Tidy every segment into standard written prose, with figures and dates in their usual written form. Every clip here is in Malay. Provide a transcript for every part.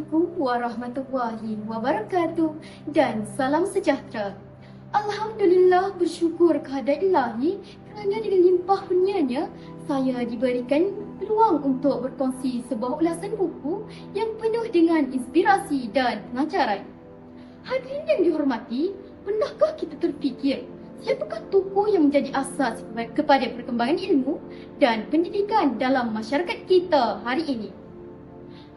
Assalamualaikum warahmatullahi wabarakatuh dan salam sejahtera. Alhamdulillah, bersyukur kehadrat Ilahi kerana dengan limpah kurnianya saya diberikan peluang untuk berkongsi sebuah ulasan buku yang penuh dengan inspirasi dan pengajaran. Hadirin yang dihormati, pernahkah kita terfikir siapakah tokoh yang menjadi asas kepada perkembangan ilmu dan pendidikan dalam masyarakat kita hari ini?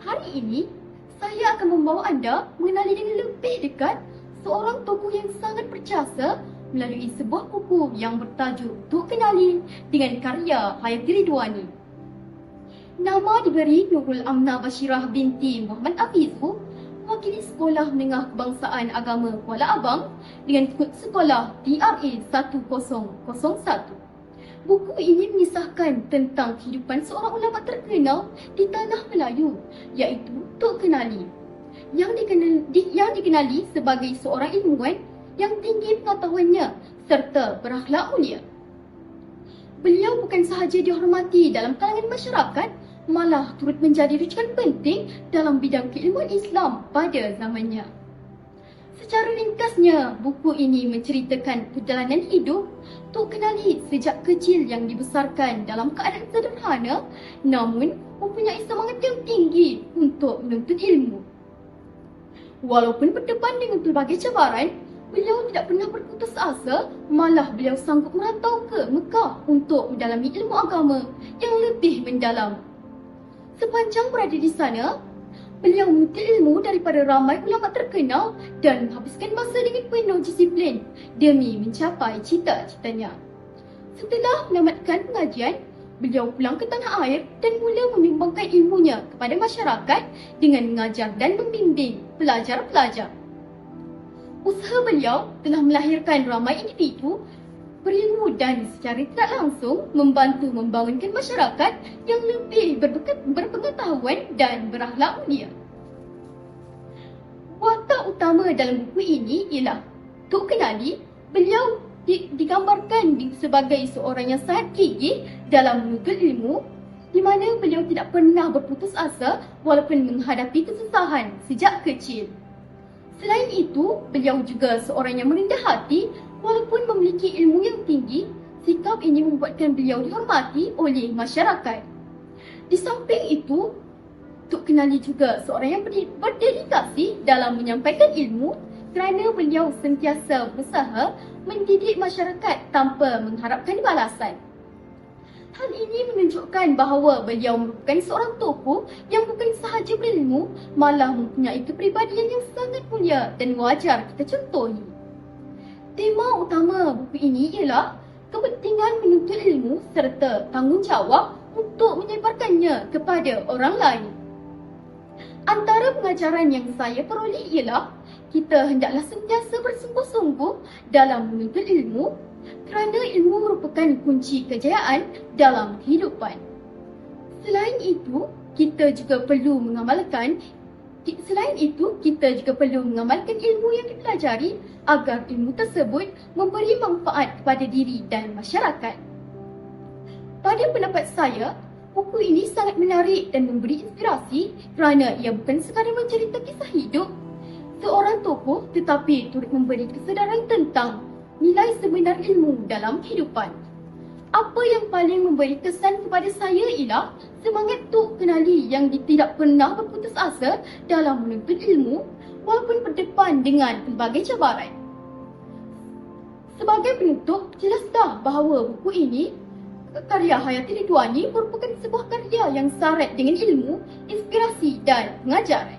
Hari ini, saya akan membawa anda mengenali dengan lebih dekat seorang tokoh yang sangat berjasa melalui sebuah buku yang bertajuk Tuk Kenali dengan karya Hayati Ridwani. Nama diberi Nurul Amna Bashirah binti Muhammad Afizu, mewakili Sekolah Menengah Kebangsaan Agama Kuala Abang dengan kod sekolah DRA 1001. Buku ini mengisahkan tentang kehidupan seorang ulama terkenal di tanah Melayu, iaitu Tuk Kenali, yang dikenali sebagai seorang ilmuwan yang tinggi pengetahuannya serta berakhlak mulia. Beliau bukan sahaja dihormati dalam kalangan masyarakat, malah turut menjadi rujukan penting dalam bidang keilmuan Islam pada zamannya. Secara ringkasnya, buku ini menceritakan perjalanan hidup Tuk Kenali sejak kecil yang dibesarkan dalam keadaan sederhana namun mempunyai semangat yang tinggi untuk menuntut ilmu. Walaupun berdepan dengan pelbagai cabaran, beliau tidak pernah berputus asa, malah beliau sanggup merantau ke Mekah untuk mendalami ilmu agama yang lebih mendalam. Sepanjang berada di sana, beliau menuntut ilmu daripada ramai ulama terkenal dan menghabiskan masa dengan penuh disiplin demi mencapai cita-citanya. Setelah menamatkan pengajian, beliau pulang ke tanah air dan mula menyumbangkan ilmunya kepada masyarakat dengan mengajar dan membimbing pelajar-pelajar. Usaha beliau telah melahirkan ramai individu berilmu dan secara tidak langsung membantu membangunkan masyarakat yang lebih berpengetahuan dan berakhlak mulia. Watak utama dalam buku ini ialah Tuk Kenali. Beliau digambarkan sebagai seorang yang sangat gigih dalam menuntut ilmu, di mana beliau tidak pernah berputus asa walaupun menghadapi kesusahan sejak kecil. Selain itu, beliau juga seorang yang merendah hati. Walaupun memiliki ilmu yang tinggi, sikap ini membuatkan beliau dihormati oleh masyarakat. Di samping itu, Tuk Kenali juga seorang yang berdedikasi dalam menyampaikan ilmu kerana beliau sentiasa berusaha mendidik masyarakat tanpa mengharapkan balasan. Hal ini menunjukkan bahawa beliau merupakan seorang tokoh yang bukan sahaja berilmu, malah mempunyai kepribadian yang sangat mulia dan wajar kita contohi. Tema utama buku ini ialah kepentingan menuntut ilmu serta tanggungjawab untuk menyebarkannya kepada orang lain. Antara pengajaran yang saya peroleh ialah kita hendaklah sentiasa bersungguh-sungguh dalam menuntut ilmu kerana ilmu merupakan kunci kejayaan dalam kehidupan. Selain itu, kita juga perlu mengamalkan ilmu yang dipelajari agar ilmu tersebut memberi manfaat kepada diri dan masyarakat. Pada pendapat saya, buku ini sangat menarik dan memberi inspirasi kerana ia bukan sekadar mencerita kisah hidup seorang tokoh tetapi turut memberi kesedaran tentang nilai sebenar ilmu dalam kehidupan. Apa yang paling memberi kesan kepada saya ialah semangat Tuk Kenali yang tidak pernah berputus asa dalam menuntut ilmu walaupun berdepan dengan pelbagai cabaran. Sebagai penutup, jelas dah bahawa buku ini, karya Hayati Ridwani, merupakan sebuah karya yang syarat dengan ilmu, inspirasi dan pengajaran.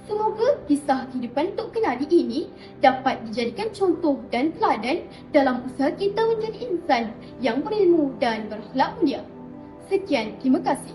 Semoga kisah kehidupan Tuk Kenali ini dapat dijadikan contoh dan teladan dalam usaha kita menjadi insan yang berilmu dan berakhlak mulia. Sekian, terima kasih.